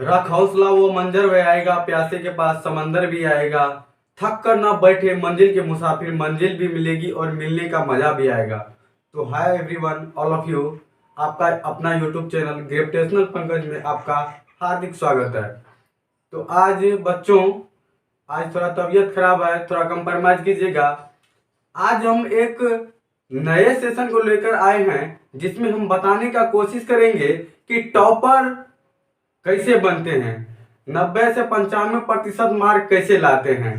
रख हौसला वो मंजर वे आएगा, प्यासे के पास समंदर भी आएगा। थक कर ना बैठे मंजिल के मुसाफिर, मंजिल भी मिलेगी और मिलने का मजा भी आएगा। तो hi everyone, all of you, आपका अपना यूट्यूब चैनल ग्रेविटेशनल पंकज में आपका हार्दिक स्वागत है। तो आज बच्चों, आज थोड़ा तबीयत खराब है, थोड़ा कंप्रोमाइज कीजिएगा। आज हम एक नए सेशन को लेकर आए हैं जिसमें हम बताने का कोशिश करेंगे कि टॉपर कैसे बनते हैं, 90 से 95% मार्क कैसे लाते हैं।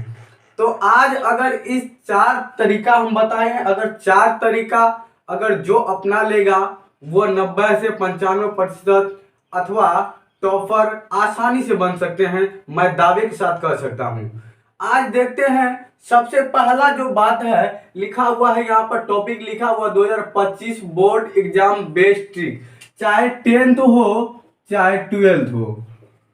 तो आज अगर इस 4 तरीका हम बताए हैं, अगर 4 तरीका अगर जो अपना लेगा वो 90 से 95% अथवा टॉपर आसानी से बन सकते हैं, मैं दावे के साथ कह सकता हूं। आज देखते हैं, सबसे पहला जो बात है लिखा हुआ है यहाँ पर, टॉपिक लिखा हुआ 2025 बोर्ड एग्जाम बेस्ट ट्रिक। चाहे 10th हो चाहे 12th हो,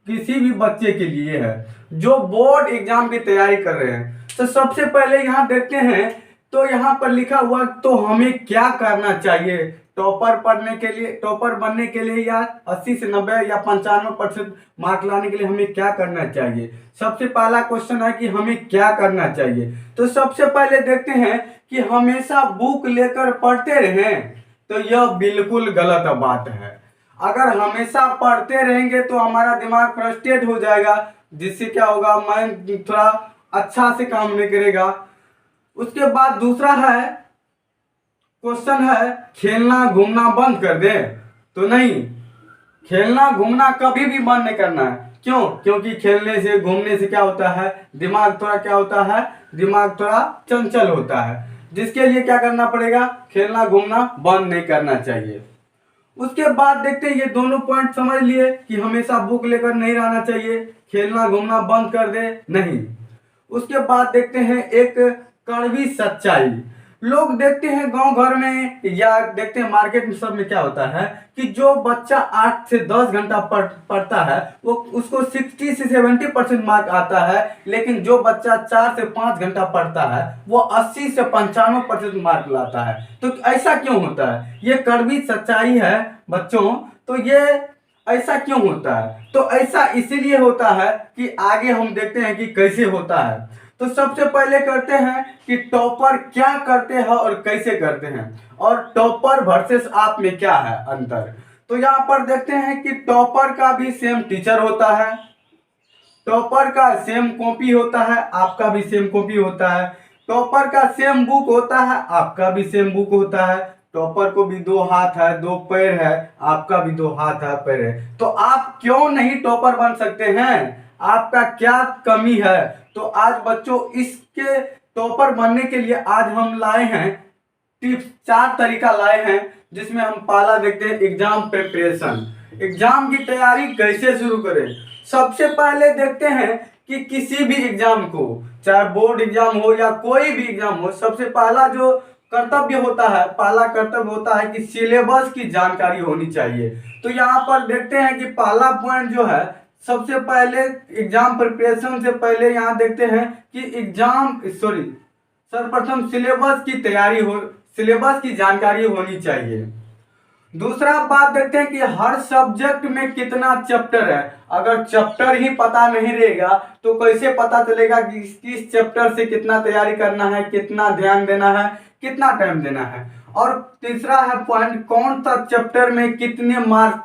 किसी भी बच्चे के लिए है जो बोर्ड एग्जाम की तैयारी कर रहे हैं। तो सबसे पहले यहाँ देखते हैं, तो यहाँ पर लिखा हुआ तो हमें क्या करना चाहिए टॉपर पढ़ने के लिए, टॉपर बनने के लिए, या 80 से 90 या 95% मार्क लाने के लिए हमें क्या करना चाहिए। सबसे पहला क्वेश्चन है कि हमें क्या करना चाहिए। तो सबसे पहले देखते हैं कि हमेशा बुक लेकर पढ़ते रहें, तो यह बिल्कुल गलत बात है। अगर हमेशा पढ़ते रहेंगे तो हमारा दिमाग फ्रस्ट्रेट हो जाएगा, जिससे क्या होगा, माइंड थोड़ा अच्छा से काम नहीं करेगा। उसके बाद दूसरा है क्वेश्चन है, खेलना घूमना बंद कर दे। तो नहीं, खेलना घूमना कभी भी बंद नहीं करना है। क्यों? क्योंकि खेलने से घूमने से क्या होता है, दिमाग थोड़ा क्या होता है, दिमाग थोड़ा चंचल होता है, जिसके लिए क्या करना पड़ेगा, खेलना घूमना बंद नहीं करना चाहिए। उसके बाद देखते हैं, ये दोनों पॉइंट समझ लिए कि हमेशा बुक लेकर नहीं रहना चाहिए, खेलना घूमना बंद कर दे नहीं। उसके बाद देखते हैं एक कड़वी सच्चाई। लोग देखते हैं गांव घर में या देखते हैं मार्केट में, सब में क्या होता है कि जो बच्चा 8 से 10 घंटा पढ़ता है वो उसको 60 से 70% मार्क आता है, लेकिन जो बच्चा 4 से 5 घंटा पढ़ता है वो 80 से 95% मार्क लाता है। तो ऐसा क्यों होता है? ये कड़वी सच्चाई है बच्चों। तो ये ऐसा क्यों होता है? तो ऐसा इसीलिए होता है कि आगे हम देखते हैं कि कैसे होता है। तो सबसे पहले करते हैं कि टॉपर क्या करते हैं और कैसे करते हैं, और टॉपर वर्सेस आप में क्या है अंतर। तो यहाँ पर देखते हैं कि टॉपर का भी सेम टीचर होता है, टॉपर का सेम कॉपी होता है, आपका भी सेम कॉपी होता है, टॉपर का सेम बुक होता है, आपका भी सेम बुक होता है। टॉपर को भी 2 हाथ है 2 पैर है, आपका भी 2 हाथ है पैर है। तो आप क्यों नहीं टॉपर बन सकते हैं? आपका क्या कमी है? तो आज बच्चों इसके टॉपर बनने के लिए आज हम लाए हैं टिप्स, 4 तरीका लाए हैं, जिसमें हम पहला देखते हैं एग्जाम प्रिपरेशन। एग्जाम की तैयारी कैसे शुरू करें। सबसे पहले देखते हैं कि किसी भी एग्जाम को, चाहे बोर्ड एग्जाम हो या कोई भी एग्जाम हो, सबसे पहला जो कर्तव्य होता है, पहला कर्तव्य होता है कि सिलेबस की जानकारी होनी चाहिए। तो यहाँ पर देखते हैं कि पहला पॉइंट जो है, सबसे पहले एग्जाम प्रिपरेशन से पहले यहाँ देखते हैं कि सर्वप्रथम सिलेबस की तैयारी हो, सिलेबस की जानकारी होनी चाहिए। दूसरा बात देखते हैं कि हर सब्जेक्ट में कितना चैप्टर है। अगर चैप्टर ही पता नहीं रहेगा तो कैसे पता चलेगा कि किस चैप्टर से कितना तैयारी करना है, कितना ध्यान देना है, कितना टाइम देना है। और तीसरा है पॉइंट, कौन सा चैप्टर में कितने मार्क्स,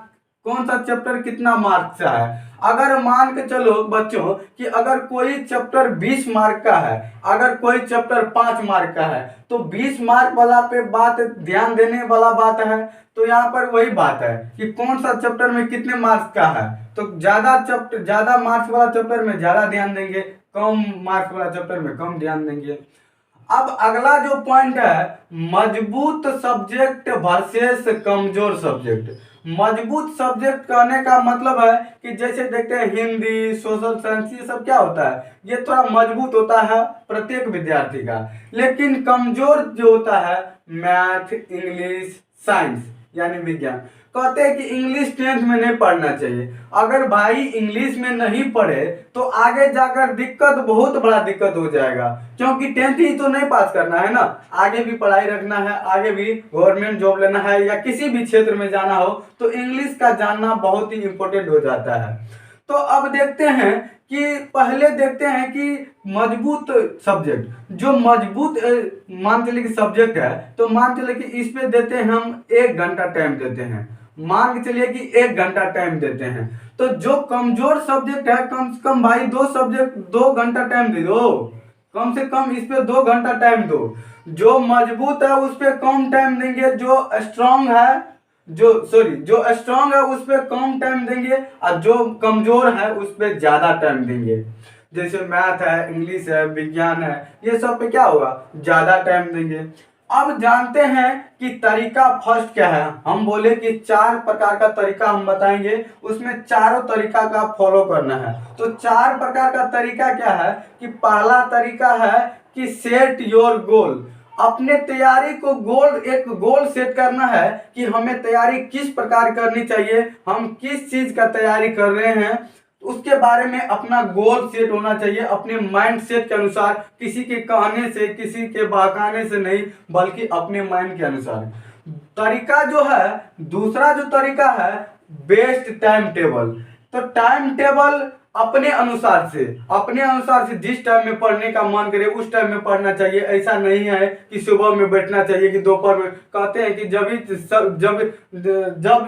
कौन सा चैप्टर कितना मार्क्स का है। अगर मान के चलो बच्चों कि अगर कोई चैप्टर 20 मार्क का है, अगर कोई चैप्टर 5 मार्क का है, तो 20 मार्क वाला पे बात ध्यान देने वाला बात है। तो यहाँ पर वही बात है कि कौन सा चैप्टर में कितने मार्क्स का है। तो ज्यादा मार्क्स वाला चैप्टर में ज्यादा ध्यान देंगे, कम मार्क्स वाला चैप्टर में कम ध्यान देंगे। अब अगला जो पॉइंट है, मजबूत सब्जेक्ट वर्सेस कमजोर सब्जेक्ट। मजबूत सब्जेक्ट कहने का मतलब है कि जैसे देखते हैं हिंदी, सोशल साइंस, ये सब क्या होता है, ये थोड़ा मजबूत होता है प्रत्येक विद्यार्थी का। लेकिन कमजोर जो होता है, मैथ, इंग्लिश, साइंस यानी विज्ञान, कहते हैं कि इंग्लिश 10th में नहीं पढ़ना चाहिए। अगर भाई इंग्लिश में नहीं पढ़े तो आगे जाकर दिक्कत, बहुत बड़ा दिक्कत हो जाएगा, क्योंकि 10th ही तो नहीं पास करना है ना, आगे भी पढ़ाई रखना है, आगे भी गवर्नमेंट जॉब लेना है या किसी भी क्षेत्र में जाना हो, तो इंग्लिश का जानना बहुत ही इंपॉर्टेंट हो जाता है। तो अब देखते हैं कि पहले देखते हैं कि मजबूत सब्जेक्ट, जो मजबूत मान चलिए कि सब्जेक्ट है, तो मान चलिए कि इस पे देते हैं हम 1 घंटा टाइम देते हैं, मान के चलिए कि 1 घंटा टाइम देते हैं। तो जो कमजोर सब्जेक्ट है कम से कम भाई 2 घंटा टाइम दे दो, कम से कम इस पे 2 घंटा टाइम दो। जो मजबूत है उस पे कम टाइम देंगे, जो स्ट्रांग है जो स्ट्रांग है उस पे कम टाइम देंगे, और जो कमजोर है उस पे ज्यादा टाइम देंगे। जैसे मैथ है, इंग्लिश है, विज्ञान है, ये सब पे क्या होगा, ज्यादा टाइम देंगे। अब जानते हैं कि तरीका फर्स्ट क्या है, हम बोले कि 4 प्रकार का तरीका हम बताएंगे, उसमें चारों तरीका का फॉलो करना है। तो 4 प्रकार का तरीका क्या है कि पहला तरीका है कि सेट योर गोल, अपने तैयारी को एक गोल सेट करना है कि हमें तैयारी किस प्रकार करनी चाहिए, हम किस चीज का तैयारी कर रहे हैं, उसके बारे में अपना गोल सेट होना चाहिए अपने माइंड सेट के अनुसार, किसी के कहने से, किसी के बहकाने से नहीं, बल्कि अपने माइंड के अनुसार। तरीका जो है, दूसरा जो तरीका है बेस्ट टाइम टेबल। तो टाइम टेबल अपने अनुसार से जिस टाइम में पढ़ने का मन करे उस टाइम में पढ़ना चाहिए। ऐसा नहीं है कि सुबह में बैठना चाहिए कि दोपहर में, कहते हैं कि जब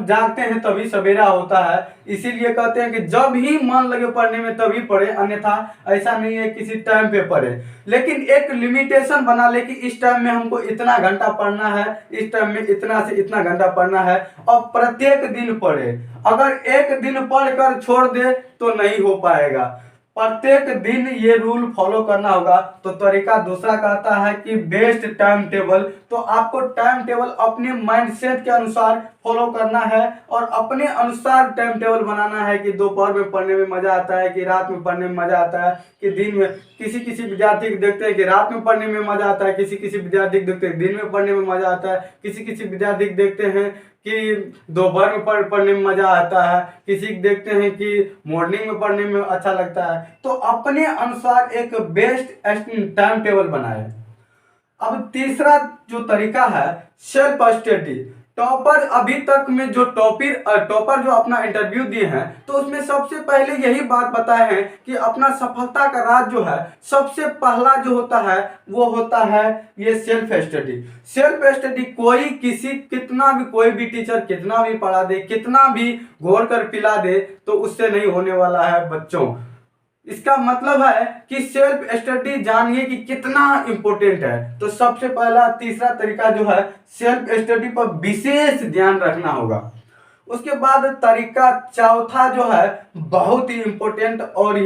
जागते हैं तभी सवेरा होता है, इसीलिए कहते हैं कि जब ही मन लगे पढ़ने में तभी पढ़े, अन्यथा ऐसा नहीं है किसी टाइम पे पढ़े। लेकिन एक लिमिटेशन बना ले कि इस टाइम में हमको इतना घंटा पढ़ना है, इस टाइम में इतना से इतना घंटा पढ़ना है, और प्रत्येक दिन पढ़े। अगर एक दिन पढ़कर छोड़ दे तो नहीं हो पाएगा, प्रत्येक दिन ये रूल फॉलो करना होगा। तो तरीका दूसरा कहता है कि बेस्ट टाइम टेबल। तो आपको टाइम टेबल अपने माइंडसेट के अनुसार फॉलो करना है और अपने अनुसार टाइम टेबल बनाना है कि दोपहर में पढ़ने में मजा आता है, कि रात में पढ़ने में मजा आता है, कि दिन में। किसी विद्यार्थी को देखते हैं कि रात में पढ़ने में मजा आता है, किसी विद्यार्थी को देखते हैं दिन में पढ़ने में मजा आता है, किसी विद्यार्थी को देखते हैं कि दोपहर में पढ़ने में मजा आता है, किसी को देखते हैं कि मॉर्निंग में पढ़ने में अच्छा लगता है। तो अपने अनुसार एक बेस्ट टाइम टेबल बनाए। अब तीसरा जो तरीका है सेल्फ स्टडी। टॉपर अभी तक में जो टॉपर जो अपना इंटरव्यू दिए हैं, तो उसमें सबसे पहले यही बात बताए हैं कि अपना सफलता का राज जो है, सबसे पहला जो होता है वो होता है ये सेल्फ स्टडी। सेल्फ स्टडी कोई भी टीचर कितना भी पढ़ा दे, कितना भी घोर कर पिला दे, तो उससे नहीं होने वाला है बच्चों। इसका मतलब है कि सेल्फ स्टडी जानिए कि कितना इंपॉर्टेंट है। तो सबसे पहला तीसरा तरीका जो है सेल्फ स्टडी पर विशेष ध्यान रखना होगा। उसके बाद तरीका चौथा जो है बहुत ही इंपॉर्टेंट और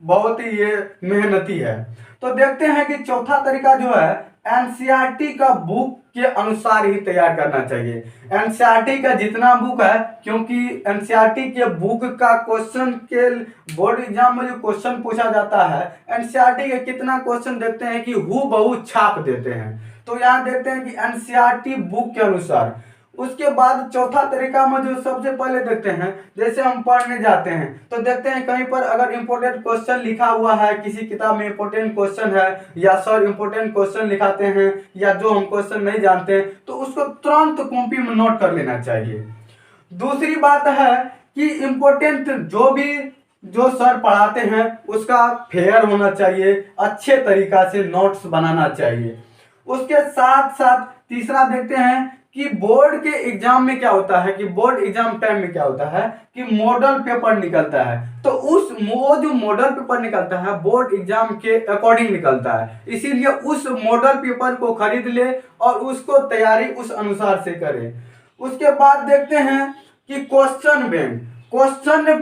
बहुत ही ये मेहनती है। तो देखते हैं कि चौथा तरीका जो है एनसीईआरटी का बुक के अनुसार ही तैयार करना चाहिए। एनसीईआरटी का जितना बुक है, क्योंकि एनसीईआरटी के बुक का क्वेश्चन के बोर्ड एग्जाम में जो क्वेश्चन पूछा जाता है, एनसीईआरटी के कितना क्वेश्चन देखते हैं कि हूबहू छाप देते हैं। तो यहाँ देखते हैं कि एनसीईआरटी बुक के अनुसार। उसके बाद चौथा तरीका में जो सबसे पहले देखते हैं, जैसे हम पढ़ने जाते हैं तो देखते हैं कहीं पर अगर इंपॉर्टेंट क्वेश्चन लिखा हुआ है, किसी किताब में इंपॉर्टेंट क्वेश्चन है, या सर इंपॉर्टेंट क्वेश्चन लिखाते हैं, या जो हम क्वेश्चन नहीं जानते तो उसको तुरंत कॉपी में नोट कर लेना चाहिए। दूसरी बात है कि इंपॉर्टेंट जो सर पढ़ाते हैं उसका फेयर होना चाहिए, अच्छे तरीका से नोट्स बनाना चाहिए। उसके साथ साथ तीसरा देखते हैं कि बोर्ड के एग्जाम में क्या होता है, कि बोर्ड एग्जाम टाइम में क्या होता है कि मॉडल पेपर निकलता है। तो वो जो मॉडल पेपर निकलता है बोर्ड एग्जाम के अकॉर्डिंग निकलता है, इसीलिए उस मॉडल पेपर को खरीद ले और उसको तैयारी उस अनुसार से करे। उसके बाद देखते हैं कि क्वेश्चन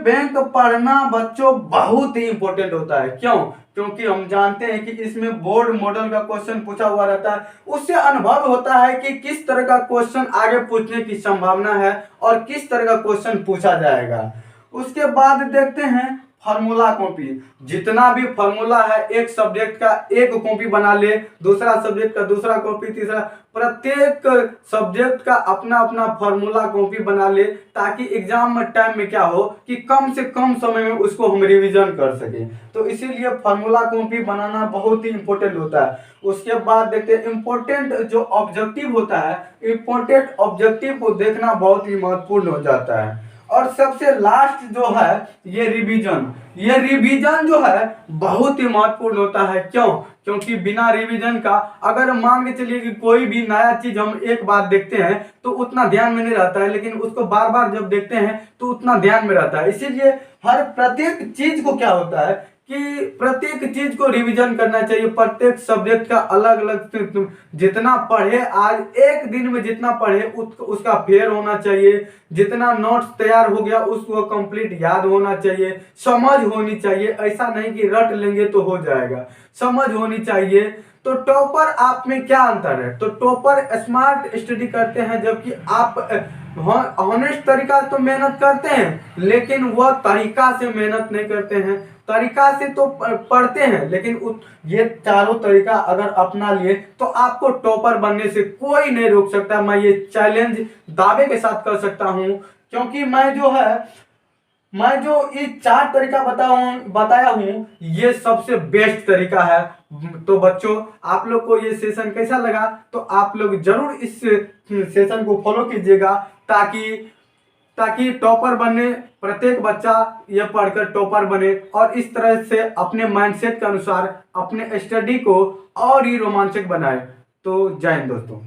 बैंक पढ़ना बच्चों बहुत ही इंपॉर्टेंट होता है। क्यों? क्योंकि हम जानते हैं कि इसमें बोर्ड मॉडल का क्वेश्चन पूछा हुआ रहता है, उससे अनुभव होता है कि किस तरह का क्वेश्चन आगे पूछने की संभावना है और किस तरह का क्वेश्चन पूछा जाएगा। उसके बाद देखते हैं फार्मूला कॉपी। जितना भी फार्मूला है एक सब्जेक्ट का एक कॉपी बना ले, दूसरा सब्जेक्ट का दूसरा कॉपी, तीसरा, प्रत्येक सब्जेक्ट का अपना अपना फार्मूला कॉपी बना ले, ताकि एग्जाम टाइम में क्या हो कि कम से कम समय में उसको हम रिवीजन कर सके। तो इसीलिए फार्मूला कॉपी बनाना बहुत ही इंपॉर्टेंट होता है। उसके बाद देखते हैं इंपॉर्टेंट जो ऑब्जेक्टिव होता है, इंपॉर्टेंट ऑब्जेक्टिव को देखना बहुत ही महत्वपूर्ण हो जाता है। और सबसे लास्ट जो है ये रिवीजन जो है बहुत ही महत्वपूर्ण होता है। क्यों? क्योंकि बिना रिवीजन का अगर मान के चलिए कि कोई भी नया चीज हम एक बार देखते हैं तो उतना ध्यान में नहीं रहता है, लेकिन उसको बार बार जब देखते हैं तो उतना ध्यान में रहता है। इसीलिए हर प्रत्येक चीज को क्या होता है कि प्रत्येक चीज को रिवीजन करना चाहिए। प्रत्येक सब्जेक्ट का अलग अलग जितना पढ़े, आज एक दिन में जितना पढ़े उसका फेयर होना चाहिए। जितना नोट्स तैयार हो गया उसको कंप्लीट याद होना चाहिए, समझ होनी चाहिए। ऐसा नहीं कि रट लेंगे तो हो जाएगा, समझ होनी चाहिए। तो टॉपर आप में क्या अंतर है? तो टॉपर स्मार्ट स्टडी करते हैं, जबकि आप ऑनेस्ट तरीका से तो मेहनत करते हैं लेकिन वह तरीका से मेहनत नहीं करते हैं। तरीका से तो पढ़ते हैं लेकिन ये चारों तरीका अगर अपना लिए तो आपको टॉपर बनने से कोई नहीं रोक सकता। मैं ये चैलेंज दावे के साथ कर सकता हूं, क्योंकि मैं जो ये 4 तरीका बताया हूं ये सबसे बेस्ट तरीका है। तो बच्चों, आप लोग को ये सेशन कैसा लगा? तो आप लोग जरूर इस सेशन को फॉलो कीजिएगा ताकि टॉपर बने, प्रत्येक बच्चा ये पढ़कर टॉपर बने और इस तरह से अपने माइंडसेट के अनुसार अपने स्टडी को और ही रोमांचक बनाए। तो जय हिंद दोस्तों।